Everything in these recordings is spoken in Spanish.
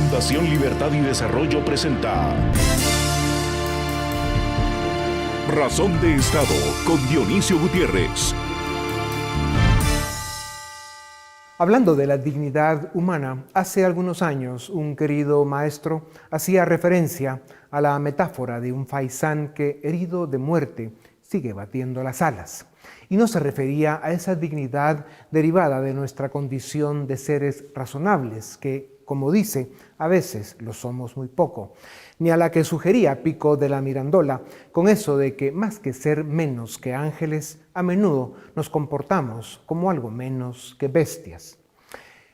Fundación Libertad y Desarrollo presenta Razón de Estado con Dionisio Gutiérrez. Hablando de la dignidad humana, hace algunos años un querido maestro hacía referencia a la metáfora de un faisán que, herido de muerte, sigue batiendo las alas. Y no se refería a esa dignidad derivada de nuestra condición de seres razonables, que, como dice, a veces lo somos muy poco, ni a la que sugería Pico de la Mirandola, con eso de que más que ser menos que ángeles, a menudo nos comportamos como algo menos que bestias.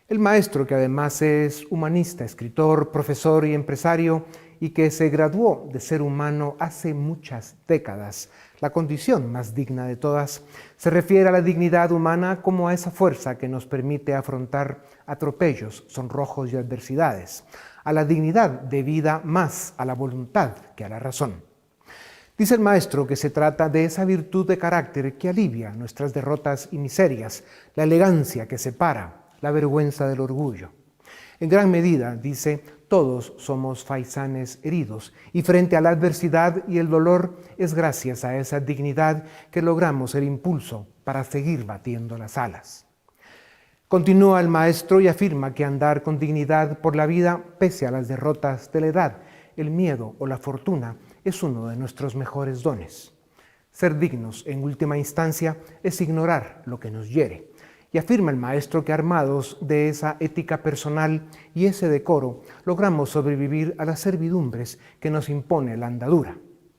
El maestro, que además es humanista, escritor, profesor y empresario, y que se graduó de ser humano hace muchas décadas, la condición más digna de todas, se refiere a la dignidad humana como a esa fuerza que nos permite afrontar atropellos, sonrojos y adversidades, a la dignidad debida más a la voluntad que a la razón. Dice el maestro que se trata de esa virtud de carácter que alivia nuestras derrotas y miserias, la elegancia que separa, la vergüenza del orgullo. En gran medida, dice, todos somos faisanes heridos y frente a la adversidad y el dolor es gracias a esa dignidad que logramos el impulso para seguir batiendo las alas. Continúa el maestro y afirma que andar con dignidad por la vida, pese a las derrotas de la edad, el miedo o la fortuna, es uno de nuestros mejores dones. Ser dignos, en última instancia, es ignorar lo que nos hiere. Y afirma el maestro que armados de esa ética personal y ese decoro, logramos sobrevivir a las servidumbres que nos impone la andadura.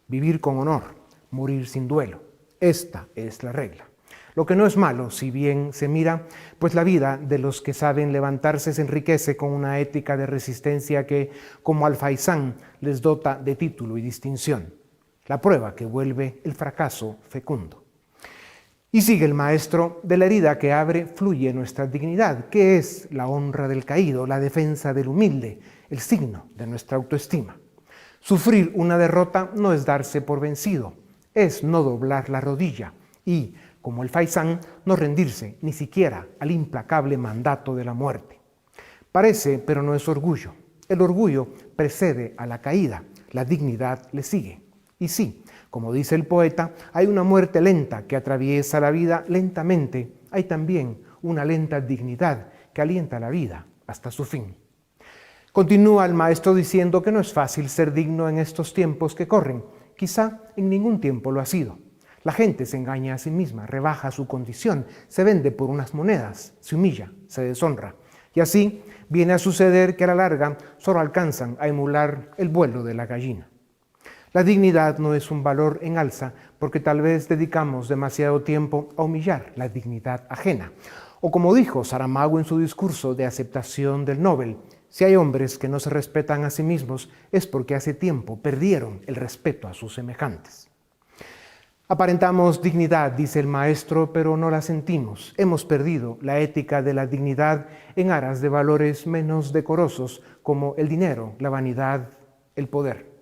Vivir con honor, morir sin duelo. Esta es la regla. Lo que no es malo, si bien se mira, pues la vida de los que saben levantarse se enriquece con una ética de resistencia que, como al faisán, les dota de título y distinción. La prueba que vuelve el fracaso fecundo. Y sigue el maestro, de la herida que abre fluye nuestra dignidad, que es la honra del caído, la defensa del humilde, el signo de nuestra autoestima. Sufrir una derrota no es darse por vencido, es no doblar la rodilla y, como el faisán, no rendirse ni siquiera al implacable mandato de la muerte. Parece, pero no es orgullo. El orgullo precede a la caída, la dignidad le sigue. Y sí, como dice el poeta, hay una muerte lenta que atraviesa la vida lentamente. Hay también una lenta dignidad que alienta la vida hasta su fin. Continúa el maestro diciendo que no es fácil ser digno en estos tiempos que corren. Quizá en ningún tiempo lo ha sido. La gente se engaña a sí misma, rebaja su condición, se vende por unas monedas, se humilla, se deshonra. Y así viene a suceder que a la larga solo alcanzan a emular el vuelo de la gallina. La dignidad no es un valor en alza porque tal vez dedicamos demasiado tiempo a humillar la dignidad ajena. O como dijo Saramago en su discurso de aceptación del Nobel, si hay hombres que no se respetan a sí mismos es porque hace tiempo perdieron el respeto a sus semejantes. Aparentamos dignidad, dice el maestro, pero no la sentimos. Hemos perdido la ética de la dignidad en aras de valores menos decorosos como el dinero, la vanidad, el poder.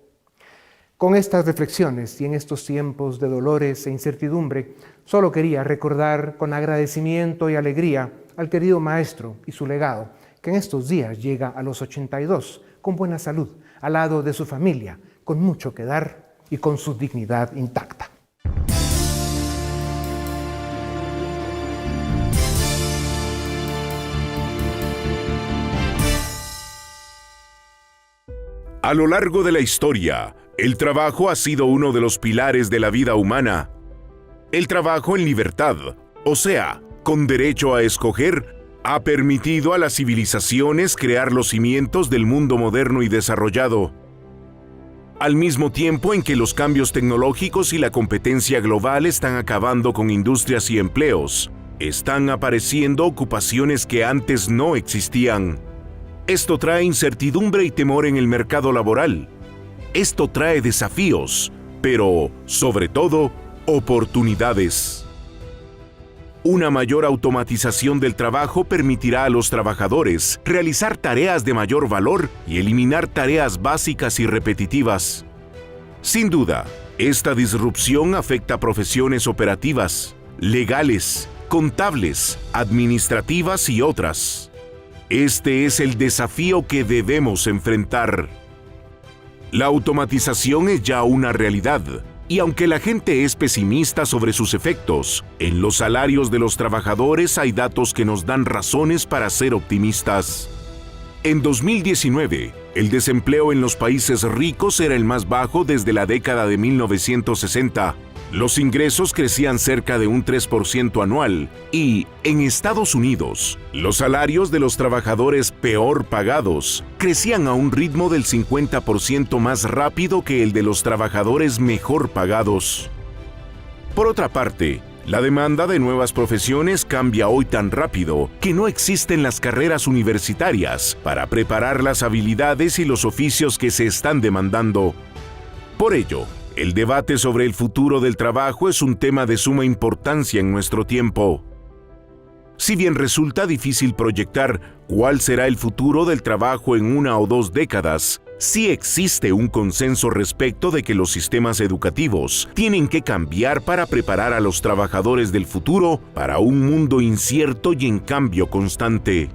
Con estas reflexiones y en estos tiempos de dolores e incertidumbre, solo quería recordar con agradecimiento y alegría al querido maestro y su legado, que en estos días llega a los 82, con buena salud, al lado de su familia, con mucho que dar y con su dignidad intacta. A lo largo de la historia, el trabajo ha sido uno de los pilares de la vida humana. El trabajo en libertad, o sea, con derecho a escoger, ha permitido a las civilizaciones crear los cimientos del mundo moderno y desarrollado. Al mismo tiempo en que los cambios tecnológicos y la competencia global están acabando con industrias y empleos, están apareciendo ocupaciones que antes no existían. Esto trae incertidumbre y temor en el mercado laboral. Esto trae desafíos, pero, sobre todo, oportunidades. Una mayor automatización del trabajo permitirá a los trabajadores realizar tareas de mayor valor y eliminar tareas básicas y repetitivas. Sin duda, esta disrupción afecta a profesiones operativas, legales, contables, administrativas y otras. Este es el desafío que debemos enfrentar. La automatización es ya una realidad, y aunque la gente es pesimista sobre sus efectos, en los salarios de los trabajadores hay datos que nos dan razones para ser optimistas. En 2019, el desempleo en los países ricos era el más bajo desde la década de 1960. Los ingresos crecían cerca de un 3% anual y, en Estados Unidos, los salarios de los trabajadores peor pagados crecían a un ritmo del 50% más rápido que el de los trabajadores mejor pagados. Por otra parte, la demanda de nuevas profesiones cambia hoy tan rápido que no existen las carreras universitarias para preparar las habilidades y los oficios que se están demandando. Por ello, el debate sobre el futuro del trabajo es un tema de suma importancia en nuestro tiempo. Si bien resulta difícil proyectar cuál será el futuro del trabajo en 1 o 2 décadas, sí existe un consenso respecto de que los sistemas educativos tienen que cambiar para preparar a los trabajadores del futuro para un mundo incierto y en cambio constante.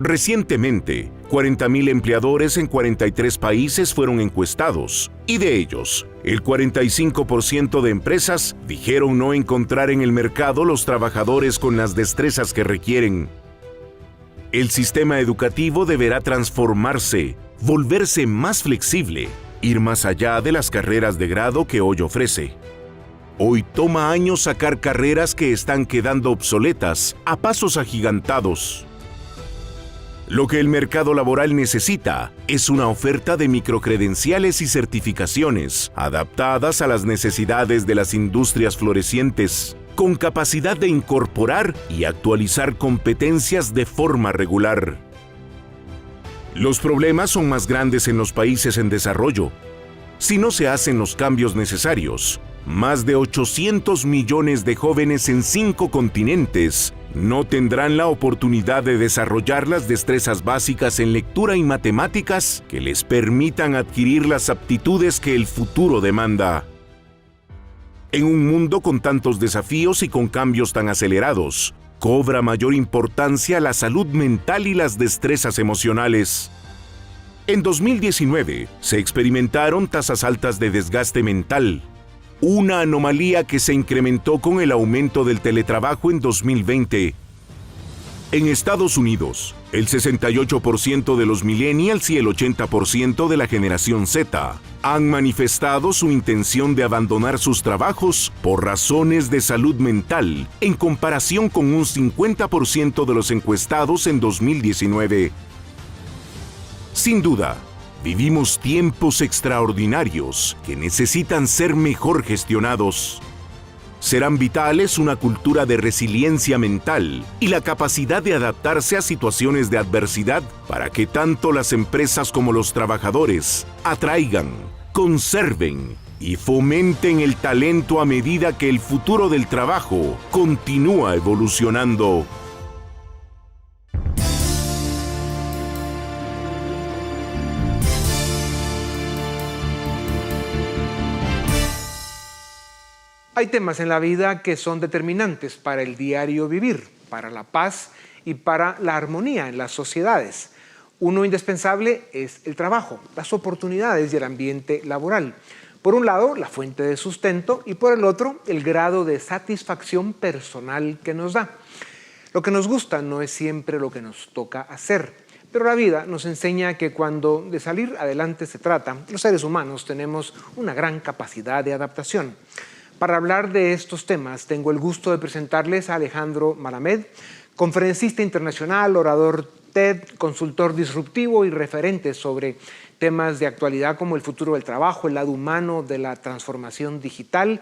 Recientemente, 40.000 empleadores en 43 países fueron encuestados, y de ellos, el 45% de empresas dijeron no encontrar en el mercado los trabajadores con las destrezas que requieren. El sistema educativo deberá transformarse, volverse más flexible, ir más allá de las carreras de grado que hoy ofrece. Hoy toma años sacar carreras que están quedando obsoletas a pasos agigantados. Lo que el mercado laboral necesita es una oferta de microcredenciales y certificaciones adaptadas a las necesidades de las industrias florecientes, con capacidad de incorporar y actualizar competencias de forma regular. Los problemas son más grandes en los países en desarrollo. Si no se hacen los cambios necesarios, más de 800 millones de jóvenes en 5 continentes no tendrán la oportunidad de desarrollar las destrezas básicas en lectura y matemáticas que les permitan adquirir las aptitudes que el futuro demanda. En un mundo con tantos desafíos y con cambios tan acelerados, cobra mayor importancia la salud mental y las destrezas emocionales. En 2019, se experimentaron tasas altas de desgaste mental, una anomalía que se incrementó con el aumento del teletrabajo en 2020. En Estados Unidos, el 68% de los millennials y el 80% de la generación Z han manifestado su intención de abandonar sus trabajos por razones de salud mental, en comparación con un 50% de los encuestados en 2019. Sin duda, vivimos tiempos extraordinarios que necesitan ser mejor gestionados. Serán vitales una cultura de resiliencia mental y la capacidad de adaptarse a situaciones de adversidad para que tanto las empresas como los trabajadores atraigan, conserven y fomenten el talento a medida que el futuro del trabajo continúa evolucionando. Hay temas en la vida que son determinantes para el diario vivir, para la paz y para la armonía en las sociedades. Uno indispensable es el trabajo, las oportunidades y el ambiente laboral. Por un lado, la fuente de sustento y por el otro, el grado de satisfacción personal que nos da. Lo que nos gusta no es siempre lo que nos toca hacer, pero la vida nos enseña que cuando de salir adelante se trata, los seres humanos tenemos una gran capacidad de adaptación. Para hablar de estos temas, tengo el gusto de presentarles a Alejandro Malamed, conferencista internacional, orador TED, consultor disruptivo y referente sobre temas de actualidad como el futuro del trabajo, el lado humano de la transformación digital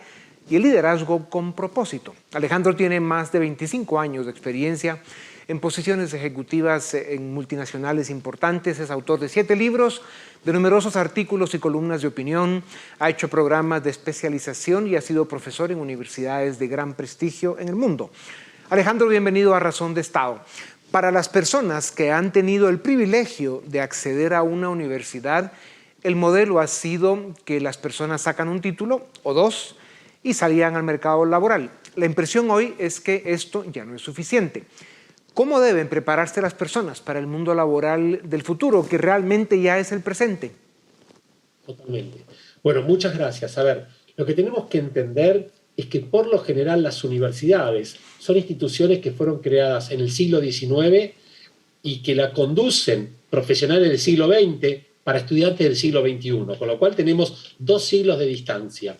y el liderazgo con propósito. Alejandro tiene más de 25 años de experiencia en posiciones ejecutivas en multinacionales importantes, es autor de 7 libros, de numerosos artículos y columnas de opinión, ha hecho programas de especialización y ha sido profesor en universidades de gran prestigio en el mundo. Alejandro, bienvenido a Razón de Estado. Para las personas que han tenido el privilegio de acceder a una universidad, el modelo ha sido que las personas sacan un título o 2 y salían al mercado laboral. La impresión hoy es que esto ya no es suficiente. ¿Cómo deben prepararse las personas para el mundo laboral del futuro, que realmente ya es el presente? Totalmente. Bueno, muchas gracias. A ver, lo que tenemos que entender es que por lo general las universidades son instituciones que fueron creadas en el siglo XIX y que la conducen profesionales del siglo XX para estudiantes del siglo XXI, con lo cual tenemos 2 siglos de distancia.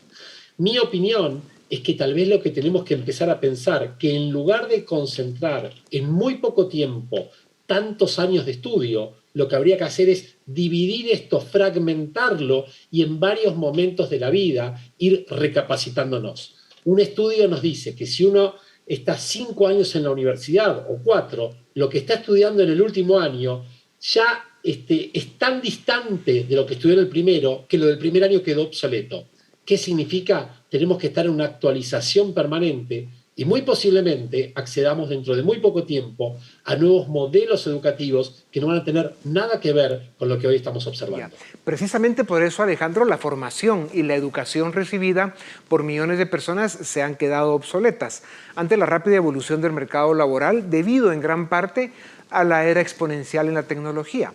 Mi opinión es que tal vez lo que tenemos que empezar a pensar, que en lugar de concentrar en muy poco tiempo tantos años de estudio, lo que habría que hacer es dividir esto, fragmentarlo y en varios momentos de la vida ir recapacitándonos. Un estudio nos dice que si uno está 5 años en la universidad o 4, lo que está estudiando en el último año ya es tan distante de lo que estudió en el primero que lo del primer año quedó obsoleto. ¿Qué significa? Tenemos que estar en una actualización permanente y muy posiblemente accedamos dentro de muy poco tiempo a nuevos modelos educativos que no van a tener nada que ver con lo que hoy estamos observando. Precisamente por eso, Alejandro, la formación y la educación recibida por millones de personas se han quedado obsoletas ante la rápida evolución del mercado laboral debido en gran parte a la era exponencial en la tecnología.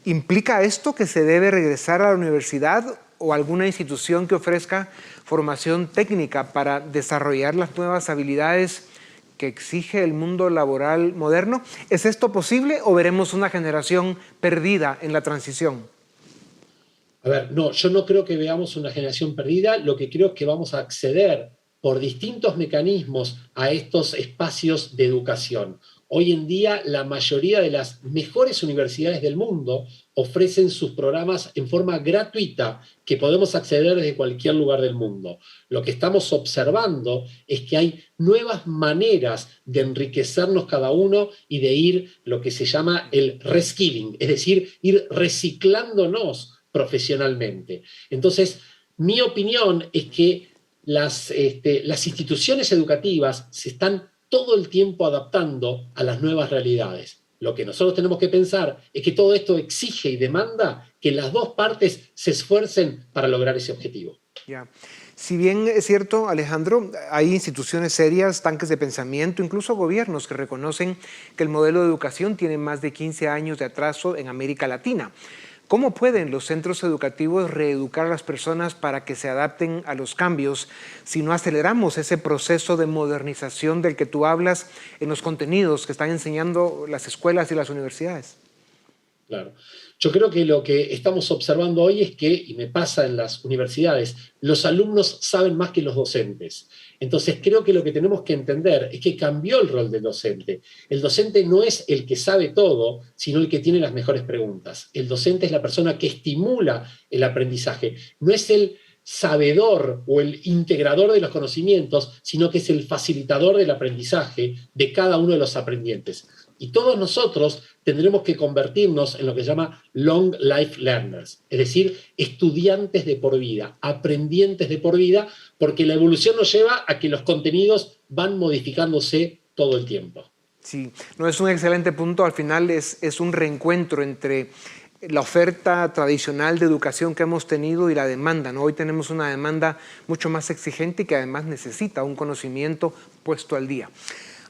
¿Implica esto que se debe regresar a la universidad o alguna institución que ofrezca formación técnica para desarrollar las nuevas habilidades que exige el mundo laboral moderno? ¿Es esto posible o veremos una generación perdida en la transición? A ver, no, yo no creo que veamos una generación perdida, lo que creo es que vamos a acceder por distintos mecanismos a estos espacios de educación. Hoy en día la mayoría de las mejores universidades del mundo ofrecen sus programas en forma gratuita que podemos acceder desde cualquier lugar del mundo. Lo que estamos observando es que hay nuevas maneras de enriquecernos cada uno y de ir lo que se llama el reskilling, es decir, ir reciclándonos profesionalmente. Entonces, mi opinión es que las instituciones educativas se están todo el tiempo adaptando a las nuevas realidades. Lo que nosotros tenemos que pensar es que todo esto exige y demanda que las dos partes se esfuercen para lograr ese objetivo. Ya. Si bien es cierto, Alejandro, hay instituciones serias, tanques de pensamiento, incluso gobiernos que reconocen que el modelo de educación tiene más de 15 años de atraso en América Latina. ¿Cómo pueden los centros educativos reeducar a las personas para que se adapten a los cambios si no aceleramos ese proceso de modernización del que tú hablas en los contenidos que están enseñando las escuelas y las universidades? Claro. Yo creo que lo que estamos observando hoy es que, y me pasa en las universidades, los alumnos saben más que los docentes. Entonces creo que lo que tenemos que entender es que cambió el rol del docente. El docente no es el que sabe todo, sino el que tiene las mejores preguntas. El docente es la persona que estimula el aprendizaje. No es el sabedor o el integrador de los conocimientos, sino que es el facilitador del aprendizaje de cada uno de los aprendientes. Y todos nosotros tendremos que convertirnos en lo que se llama long life learners, es decir, estudiantes de por vida, aprendientes de por vida, porque la evolución nos lleva a que los contenidos van modificándose todo el tiempo. Sí, no, es un excelente punto. Al final es un reencuentro entre la oferta tradicional de educación que hemos tenido y la demanda, ¿no? Hoy tenemos una demanda mucho más exigente y que además necesita un conocimiento puesto al día.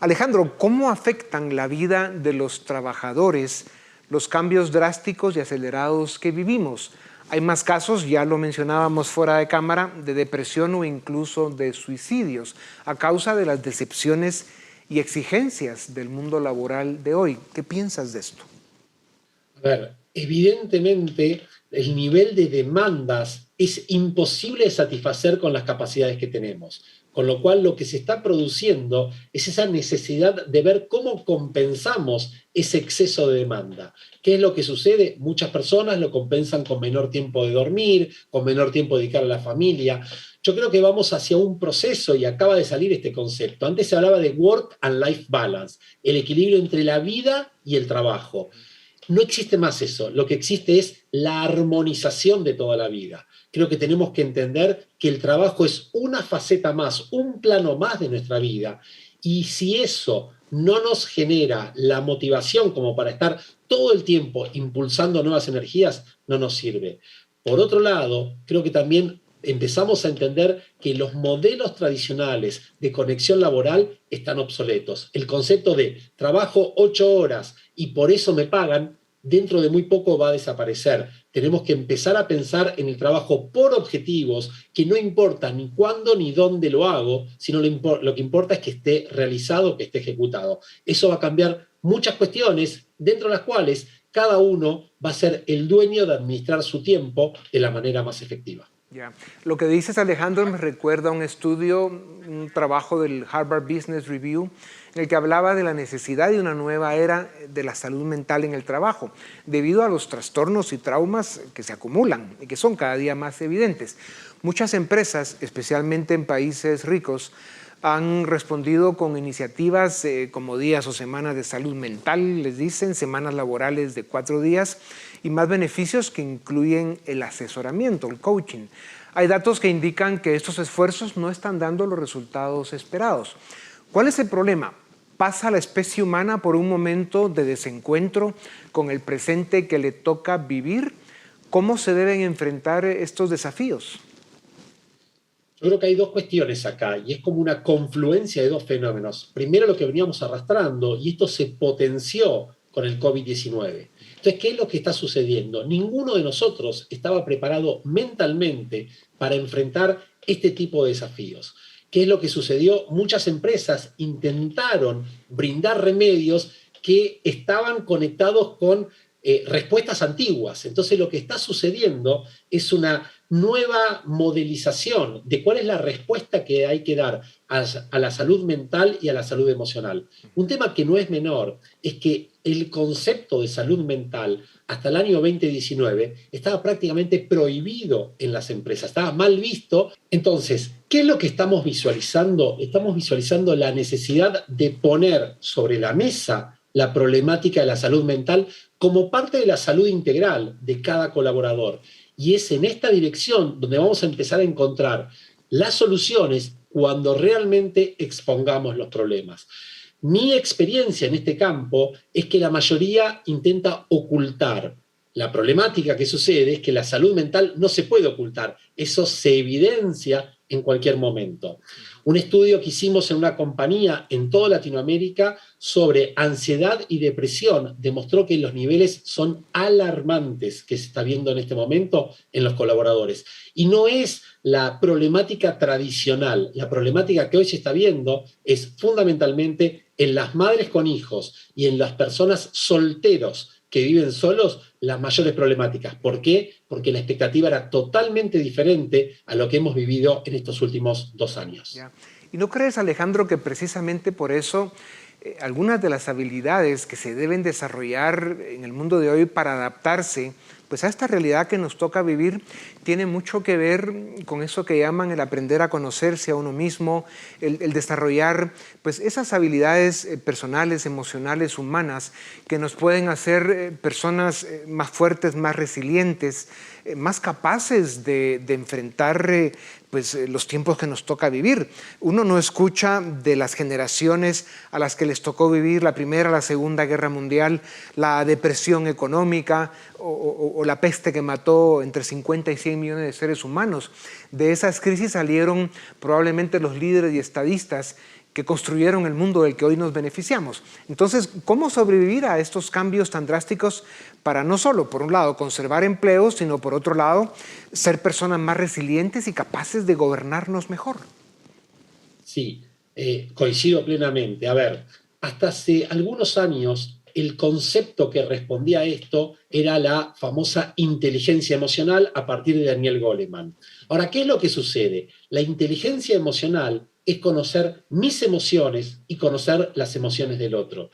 Alejandro, ¿cómo afectan la vida de los trabajadores los cambios drásticos y acelerados que vivimos? Hay más casos, ya lo mencionábamos fuera de cámara, de depresión o incluso de suicidios a causa de las decepciones y exigencias del mundo laboral de hoy. ¿Qué piensas de esto? A ver, evidentemente el nivel de demandas es imposible de satisfacer con las capacidades que tenemos. Con lo cual lo que se está produciendo es esa necesidad de ver cómo compensamos ese exceso de demanda. ¿Qué es lo que sucede? Muchas personas lo compensan con menor tiempo de dormir, con menor tiempo de dedicar a la familia. Yo creo que vamos hacia un proceso y acaba de salir este concepto. Antes se hablaba de work and life balance, el equilibrio entre la vida y el trabajo. No existe más eso, lo que existe es la armonización de toda la vida. Creo que tenemos que entender que el trabajo es una faceta más, un plano más de nuestra vida. Y si eso no nos genera la motivación como para estar todo el tiempo impulsando nuevas energías, no nos sirve. Por otro lado, creo que también empezamos a entender que los modelos tradicionales de conexión laboral están obsoletos. El concepto de trabajo 8 horas y por eso me pagan, dentro de muy poco va a desaparecer. Tenemos que empezar a pensar en el trabajo por objetivos, que no importa ni cuándo ni dónde lo hago, sino lo que importa es que esté realizado, que esté ejecutado. Eso va a cambiar muchas cuestiones, dentro de las cuales cada uno va a ser el dueño de administrar su tiempo de la manera más efectiva. Ya. Lo que dices, Alejandro, me recuerda a un estudio, un trabajo del Harvard Business Review, en el que hablaba de la necesidad de una nueva era de la salud mental en el trabajo, debido a los trastornos y traumas que se acumulan y que son cada día más evidentes. Muchas empresas, especialmente en países ricos, han respondido con iniciativas como días o semanas de salud mental, les dicen, semanas laborales de 4 días y más beneficios que incluyen el asesoramiento, el coaching. Hay datos que indican que estos esfuerzos no están dando los resultados esperados. ¿Cuál es el problema? ¿Pasa la especie humana por un momento de desencuentro con el presente que le toca vivir? ¿Cómo se deben enfrentar estos desafíos? Yo creo que hay dos cuestiones acá, y es como una confluencia de dos fenómenos. Primero, lo que veníamos arrastrando, y esto se potenció con el COVID-19. Entonces, ¿qué es lo que está sucediendo? Ninguno de nosotros estaba preparado mentalmente para enfrentar este tipo de desafíos. ¿Qué es lo que sucedió? Muchas empresas intentaron brindar remedios que estaban conectados con respuestas antiguas. Entonces, lo que está sucediendo es nueva modelización de cuál es la respuesta que hay que dar a la salud mental y a la salud emocional. Un tema que no es menor es que el concepto de salud mental hasta el año 2019 estaba prácticamente prohibido en las empresas, estaba mal visto. Entonces, ¿qué es lo que estamos visualizando? Estamos visualizando la necesidad de poner sobre la mesa la problemática de la salud mental como parte de la salud integral de cada colaborador. Y es en esta dirección donde vamos a empezar a encontrar las soluciones cuando realmente expongamos los problemas. Mi experiencia en este campo es que la mayoría intenta ocultar. La problemática que sucede es que la salud mental no se puede ocultar. Eso se evidencia en cualquier momento. Un estudio que hicimos en una compañía en toda Latinoamérica sobre ansiedad y depresión demostró que los niveles son alarmantes que se está viendo en este momento en los colaboradores. Y no es la problemática tradicional. La problemática que hoy se está viendo es fundamentalmente en las madres con hijos y en las personas solteros que viven solos, las mayores problemáticas. ¿Por qué? Porque la expectativa era totalmente diferente a lo que hemos vivido en estos últimos 2 años. Ya. ¿Y no crees, Alejandro, que precisamente por eso algunas de las habilidades que se deben desarrollar en el mundo de hoy para adaptarse pues a esta realidad que nos toca vivir tiene mucho que ver con eso que llaman el aprender a conocerse a uno mismo, el desarrollar pues esas habilidades personales, emocionales, humanas que nos pueden hacer personas más fuertes, más resilientes, más capaces de enfrentar pues, los tiempos que nos toca vivir? Uno no escucha de las generaciones a las que les tocó vivir la Primera, la Segunda Guerra Mundial, la depresión económica o la peste que mató entre 50 y 100 millones de seres humanos. De esas crisis salieron probablemente los líderes y estadistas que construyeron el mundo del que hoy nos beneficiamos. Entonces, ¿cómo sobrevivir a estos cambios tan drásticos para no solo, por un lado, conservar empleos, sino por otro lado, ser personas más resilientes y capaces de gobernarnos mejor? Sí, coincido plenamente. A ver, hasta hace algunos años el concepto que respondía a esto era la famosa inteligencia emocional a partir de Daniel Goleman. Ahora, ¿qué es lo que sucede? La inteligencia emocional es conocer mis emociones y conocer las emociones del otro.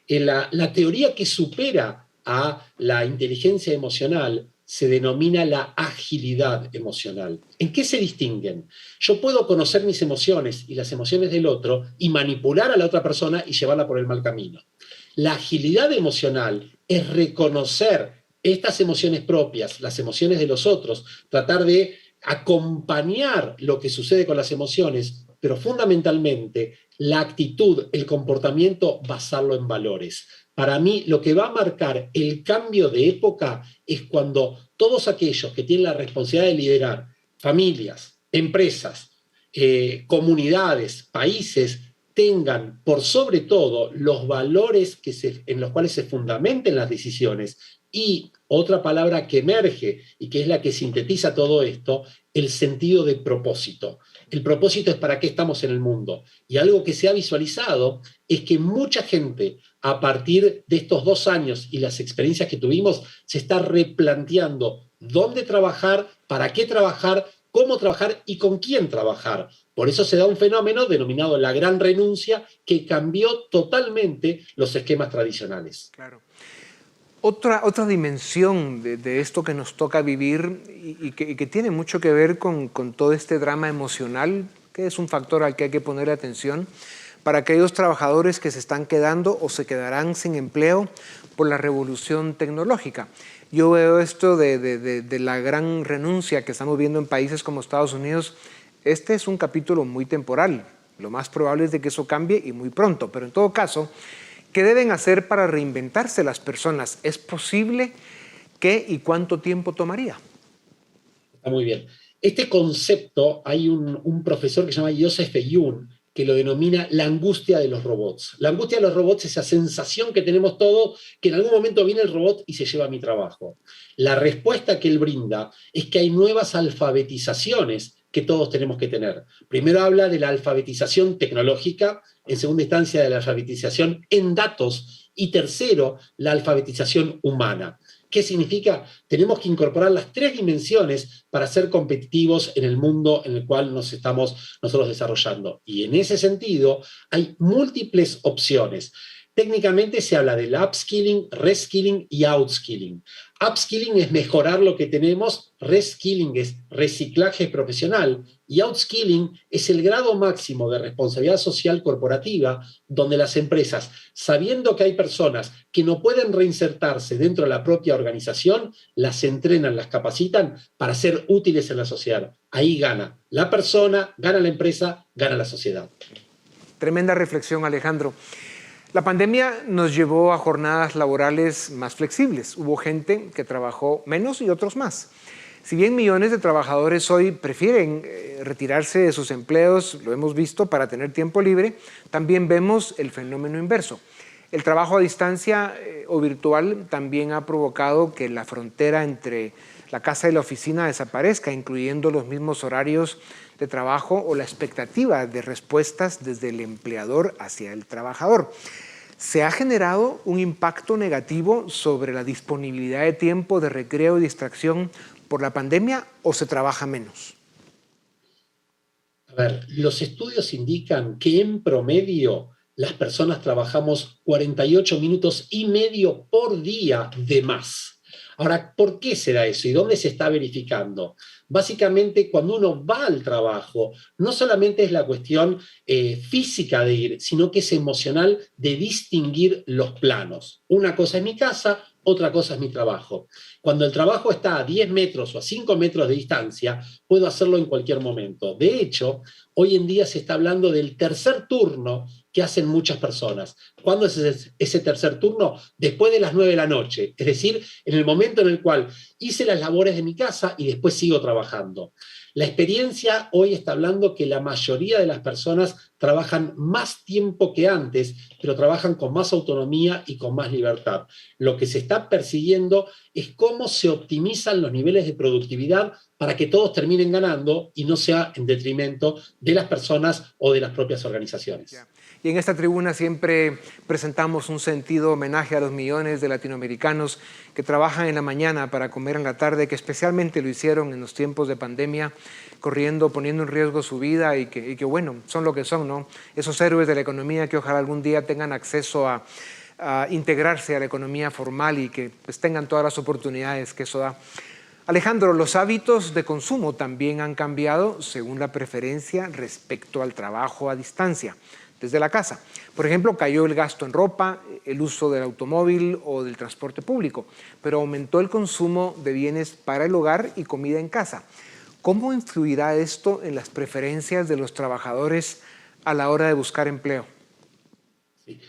La teoría que supera a la inteligencia emocional se denomina la agilidad emocional. ¿En qué se distinguen? Yo puedo conocer mis emociones y las emociones del otro y manipular a la otra persona y llevarla por el mal camino. La agilidad emocional es reconocer estas emociones propias, las emociones de los otros, tratar de acompañar lo que sucede con las emociones, pero fundamentalmente la actitud, el comportamiento, basarlo en valores. Para mí, lo que va a marcar el cambio de época es cuando todos aquellos que tienen la responsabilidad de liderar familias, empresas, comunidades, países tengan por sobre todo los valores en los cuales se fundamenten las decisiones y otra palabra que emerge y que es la que sintetiza todo esto, el sentido de propósito. El propósito es para qué estamos en el mundo. Y algo que se ha visualizado es que mucha gente, a partir de estos 2 años y las experiencias que tuvimos, se está replanteando dónde trabajar, para qué trabajar, cómo trabajar y con quién trabajar. Por eso se da un fenómeno denominado la gran renuncia que cambió totalmente los esquemas tradicionales. Claro. Otra dimensión de esto que nos toca vivir y que tiene mucho que ver con todo este drama emocional, que es un factor al que hay que poner atención, para aquellos trabajadores que se están quedando o se quedarán sin empleo por la revolución tecnológica. Yo veo esto de la gran renuncia que estamos viendo en países como Estados Unidos. Este es un capítulo muy temporal. Lo más probable es de que eso cambie y muy pronto, pero en todo caso, ¿qué deben hacer para reinventarse las personas? ¿Es posible? ¿Qué y cuánto tiempo tomaría? Está muy bien. Este concepto, hay un profesor que se llama Joseph Youn, que lo denomina la angustia de los robots. La angustia de los robots es esa sensación que tenemos todos, que en algún momento viene el robot y se lleva mi trabajo. La respuesta que él brinda es que hay nuevas alfabetizaciones que todos tenemos que tener. Primero habla de la alfabetización tecnológica, en segunda instancia de la alfabetización en datos y tercero, la alfabetización humana. ¿Qué significa? Tenemos que incorporar las 3 dimensiones para ser competitivos en el mundo en el cual nos estamos nosotros desarrollando. Y en ese sentido hay múltiples opciones. Técnicamente se habla del upskilling, reskilling y outskilling. Upskilling es mejorar lo que tenemos, reskilling es reciclaje profesional y outskilling es el grado máximo de responsabilidad social corporativa donde las empresas, sabiendo que hay personas que no pueden reinsertarse dentro de la propia organización, las entrenan, las capacitan para ser útiles en la sociedad. Ahí gana la persona, gana la empresa, gana la sociedad. Tremenda reflexión, Alejandro. La pandemia nos llevó a jornadas laborales más flexibles. Hubo gente que trabajó menos y otros más. Si bien millones de trabajadores hoy prefieren retirarse de sus empleos, lo hemos visto, para tener tiempo libre, también vemos el fenómeno inverso. El trabajo a distancia o virtual también ha provocado que la frontera entre la casa y la oficina desaparezca, incluyendo los mismos horarios de trabajo o la expectativa de respuestas desde el empleador hacia el trabajador. ¿Se ha generado un impacto negativo sobre la disponibilidad de tiempo de recreo y distracción por la pandemia o se trabaja menos? A ver, los estudios indican que en promedio las personas trabajamos 48 minutos y medio por día de más. Ahora, ¿por qué se da eso y dónde se está verificando? Básicamente, cuando uno va al trabajo, no solamente es la cuestión física de ir, sino que es emocional de distinguir los planos. Una cosa es mi casa, otra cosa es mi trabajo. Cuando el trabajo está a 10 metros o a 5 metros de distancia, puedo hacerlo en cualquier momento. De hecho, hoy en día se está hablando del tercer turno que hacen muchas personas. ¿Cuándo es ese tercer turno? Después de las 9 de la noche. Es decir, en el momento en el cual hice las labores de mi casa y después sigo trabajando. La experiencia hoy está hablando que la mayoría de las personas trabajan más tiempo que antes, pero trabajan con más autonomía y con más libertad. Lo que se está persiguiendo es cómo se optimizan los niveles de productividad para que todos terminen ganando y no sea en detrimento de las personas o de las propias organizaciones. Y en esta tribuna siempre presentamos un sentido homenaje a los millones de latinoamericanos que trabajan en la mañana para comer en la tarde, que especialmente lo hicieron en los tiempos de pandemia, corriendo, poniendo en riesgo su vida y que bueno, son lo que son, ¿no? Esos héroes de la economía que ojalá algún día tengan acceso a integrarse a la economía formal y que pues, tengan todas las oportunidades que eso da. Alejandro, los hábitos de consumo también han cambiado según la preferencia respecto al trabajo a distancia, desde la casa. Por ejemplo, cayó el gasto en ropa, el uso del automóvil o del transporte público, pero aumentó el consumo de bienes para el hogar y comida en casa. ¿Cómo influirá esto en las preferencias de los trabajadores a la hora de buscar empleo? Sí.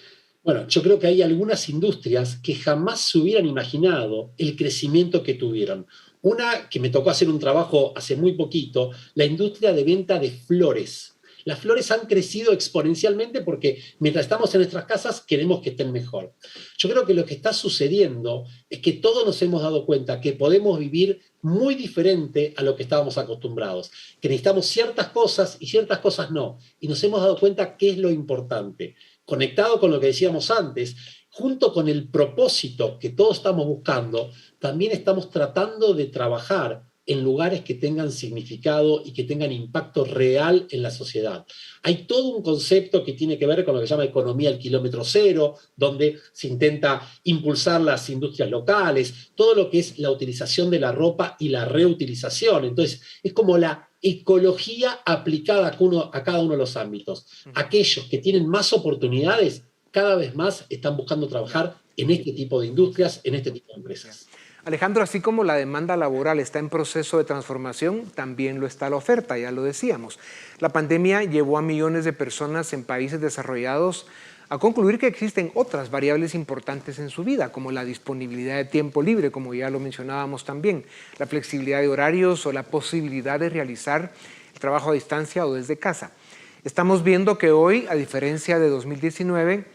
Bueno, yo creo que hay algunas industrias que jamás se hubieran imaginado el crecimiento que tuvieron. Una que me tocó hacer un trabajo hace muy poquito, la industria de venta de flores. Las flores han crecido exponencialmente porque mientras estamos en nuestras casas queremos que estén mejor. Yo creo que lo que está sucediendo es que todos nos hemos dado cuenta que podemos vivir muy diferente a lo que estábamos acostumbrados, que necesitamos ciertas cosas y ciertas cosas no, y nos hemos dado cuenta qué es lo importante. Conectado con lo que decíamos antes, junto con el propósito que todos estamos buscando, también estamos tratando de trabajar en lugares que tengan significado y que tengan impacto real en la sociedad. Hay todo un concepto que tiene que ver con lo que se llama economía al kilómetro cero, donde se intenta impulsar las industrias locales, todo lo que es la utilización de la ropa y la reutilización. Entonces, es como la ecología aplicada a cada uno de los ámbitos. Aquellos que tienen más oportunidades, cada vez más están buscando trabajar en este tipo de industrias, en este tipo de empresas. Alejandro, así como la demanda laboral está en proceso de transformación, también lo está la oferta, ya lo decíamos. La pandemia llevó a millones de personas en países desarrollados a concluir que existen otras variables importantes en su vida, como la disponibilidad de tiempo libre, como ya lo mencionábamos también, la flexibilidad de horarios o la posibilidad de realizar el trabajo a distancia o desde casa. Estamos viendo que hoy, a diferencia de 2019,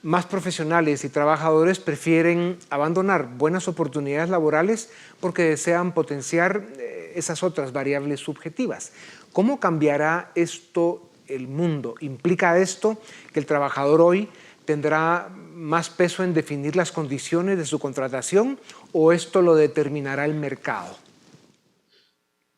más profesionales y trabajadores prefieren abandonar buenas oportunidades laborales porque desean potenciar esas otras variables subjetivas. ¿Cómo cambiará esto el mundo? ¿Implica esto que el trabajador hoy tendrá más peso en definir las condiciones de su contratación o esto lo determinará el mercado?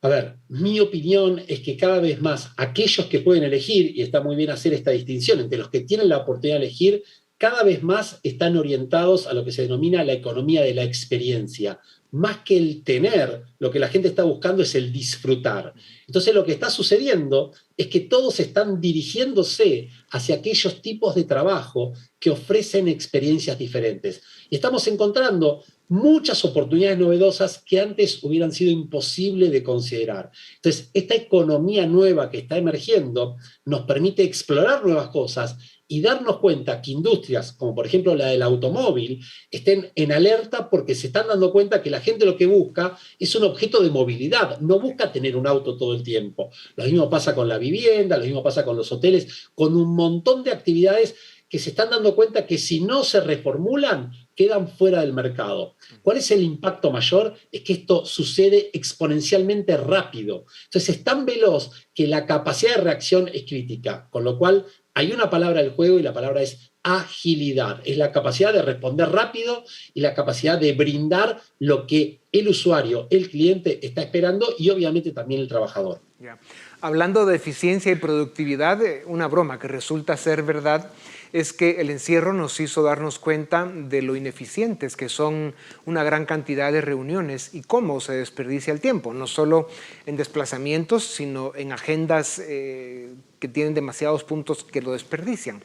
A ver, mi opinión es que cada vez más aquellos que pueden elegir, y está muy bien hacer esta distinción entre los que tienen la oportunidad de elegir, cada vez más están orientados a lo que se denomina la economía de la experiencia. Más que el tener, lo que la gente está buscando es el disfrutar. Entonces lo que está sucediendo es que todos están dirigiéndose hacia aquellos tipos de trabajo que ofrecen experiencias diferentes. Y estamos encontrando muchas oportunidades novedosas que antes hubieran sido imposible de considerar. Entonces, esta economía nueva que está emergiendo nos permite explorar nuevas cosas y darnos cuenta que industrias, como por ejemplo la del automóvil, estén en alerta porque se están dando cuenta que la gente lo que busca es un objeto de movilidad, no busca tener un auto todo el tiempo. Lo mismo pasa con la vivienda, lo mismo pasa con los hoteles, con un montón de actividades que se están dando cuenta que si no se reformulan, quedan fuera del mercado. ¿Cuál es el impacto mayor? Es que esto sucede exponencialmente rápido. Entonces es tan veloz que la capacidad de reacción es crítica, con lo cual hay una palabra del juego y la palabra es agilidad. Es la capacidad de responder rápido y la capacidad de brindar lo que el usuario, el cliente está esperando y obviamente también el trabajador. Yeah. Hablando de eficiencia y productividad, una broma que resulta ser verdad es que el encierro nos hizo darnos cuenta de lo ineficientes que son una gran cantidad de reuniones y cómo se desperdicia el tiempo, no solo en desplazamientos, sino en agendas que tienen demasiados puntos que lo desperdician.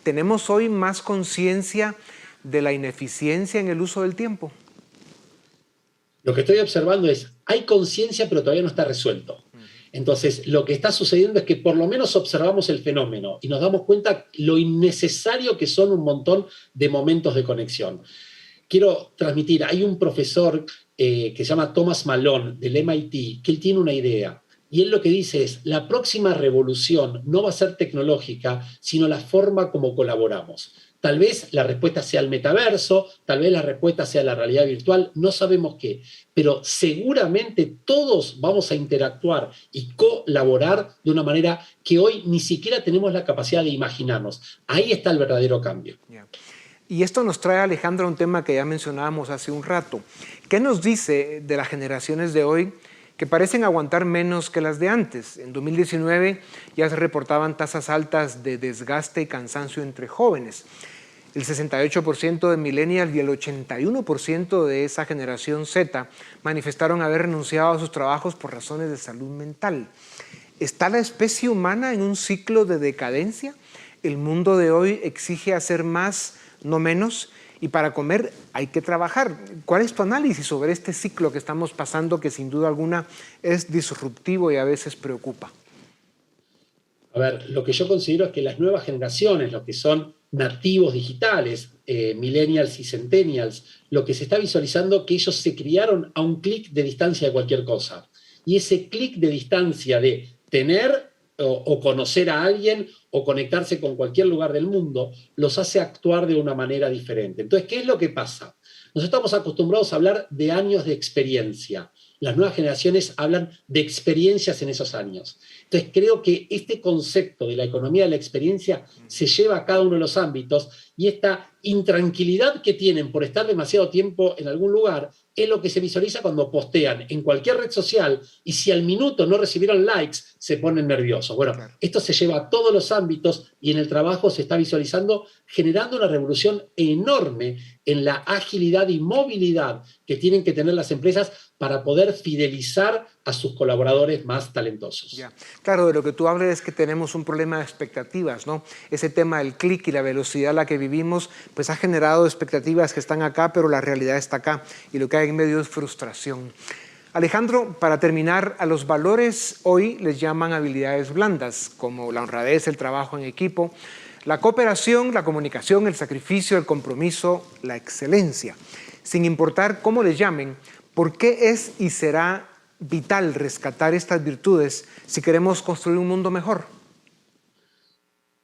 ¿Tenemos hoy más conciencia de la ineficiencia en el uso del tiempo? Lo que estoy observando es, hay conciencia pero todavía no está resuelto. Entonces, lo que está sucediendo es que por lo menos observamos el fenómeno y nos damos cuenta lo innecesario que son un montón de momentos de conexión. Quiero transmitir, hay un profesor que se llama Thomas Malone del MIT, que él tiene una idea. Y él lo que dice es, la próxima revolución no va a ser tecnológica, sino la forma como colaboramos. Tal vez la respuesta sea el metaverso, tal vez la respuesta sea la realidad virtual, no sabemos qué, pero seguramente todos vamos a interactuar y colaborar de una manera que hoy ni siquiera tenemos la capacidad de imaginarnos. Ahí está el verdadero cambio. Yeah. Y esto nos trae, Alejandro, a un tema que ya mencionábamos hace un rato. ¿Qué nos dice de las generaciones de hoy que parecen aguantar menos que las de antes? En 2019 ya se reportaban tasas altas de desgaste y cansancio entre jóvenes. El 68% de millennials y el 81% de esa generación Z manifestaron haber renunciado a sus trabajos por razones de salud mental. ¿Está la especie humana en un ciclo de decadencia? El mundo de hoy exige hacer más, no menos, y para comer hay que trabajar. ¿Cuál es tu análisis sobre este ciclo que estamos pasando que sin duda alguna es disruptivo y a veces preocupa? A ver, lo que yo considero es que las nuevas generaciones, los que son nativos digitales, millennials y centennials, lo que se está visualizando es que ellos se criaron a un clic de distancia de cualquier cosa. Y ese clic de distancia de tener o conocer a alguien o conectarse con cualquier lugar del mundo los hace actuar de una manera diferente. Entonces, ¿qué es lo que pasa? Nos estamos acostumbrados a hablar de años de experiencia. Las nuevas generaciones hablan de experiencias en esos años. Entonces, creo que este concepto de la economía de la experiencia se lleva a cada uno de los ámbitos y esta intranquilidad que tienen por estar demasiado tiempo en algún lugar es lo que se visualiza cuando postean en cualquier red social y si al minuto no recibieron likes, se ponen nerviosos. Bueno, claro, esto se lleva a todos los ámbitos y en el trabajo se está visualizando, generando una revolución enorme en la agilidad y movilidad que tienen que tener las empresas para poder fidelizar a sus colaboradores más talentosos. Ya. Claro, de lo que tú hablas es que tenemos un problema de expectativas, ¿no? Ese tema del clic y la velocidad a la que vivimos, pues ha generado expectativas que están acá, pero la realidad está acá, y lo que hay en medio es frustración. Alejandro, para terminar, a los valores hoy les llaman habilidades blandas, como la honradez, el trabajo en equipo, la cooperación, la comunicación, el sacrificio, el compromiso, la excelencia. Sin importar cómo les llamen, ¿por qué es y será vital rescatar estas virtudes si queremos construir un mundo mejor?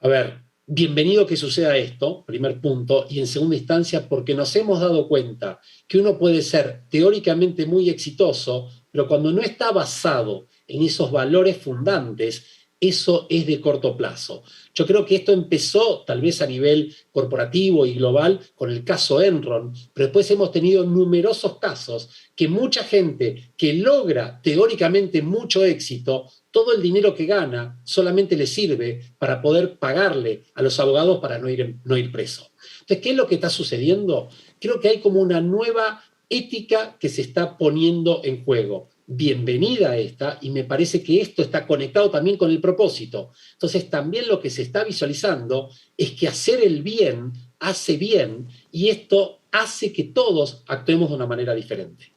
A ver, bienvenido que suceda esto, primer punto, y en segunda instancia porque nos hemos dado cuenta que uno puede ser teóricamente muy exitoso, pero cuando no está basado en esos valores fundantes, eso es de corto plazo. Yo creo que esto empezó tal vez a nivel corporativo y global con el caso Enron, pero después hemos tenido numerosos casos que mucha gente que logra teóricamente mucho éxito, todo el dinero que gana solamente le sirve para poder pagarle a los abogados para no ir preso. Entonces, ¿qué es lo que está sucediendo? Creo que hay como una nueva ética que se está poniendo en juego. Bienvenida esta, y me parece que esto está conectado también con el propósito. Entonces, también lo que se está visualizando es que hacer el bien hace bien, y esto hace que todos actuemos de una manera diferente.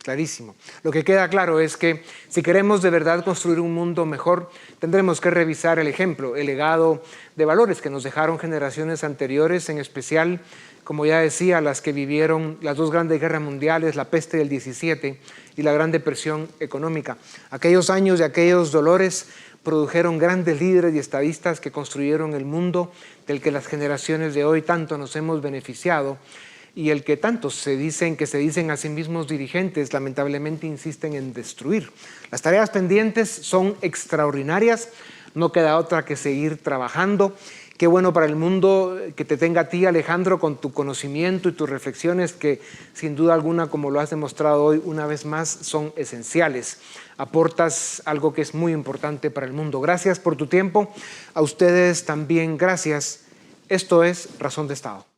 Clarísimo. Lo que queda claro es que si queremos de verdad construir un mundo mejor, tendremos que revisar el ejemplo, el legado de valores que nos dejaron generaciones anteriores, en especial, como ya decía, las que vivieron las dos grandes guerras mundiales, la peste del 17 y la Gran Depresión económica. Aquellos años y aquellos dolores produjeron grandes líderes y estadistas que construyeron el mundo del que las generaciones de hoy tanto nos hemos beneficiado, y el que tantos se dicen a sí mismos dirigentes, lamentablemente insisten en destruir. Las tareas pendientes son extraordinarias, no queda otra que seguir trabajando. Qué bueno para el mundo que te tenga a ti, Alejandro, con tu conocimiento y tus reflexiones que sin duda alguna, como lo has demostrado hoy una vez más, son esenciales. Aportas algo que es muy importante para el mundo. Gracias por tu tiempo. A ustedes también gracias. Esto es Razón de Estado.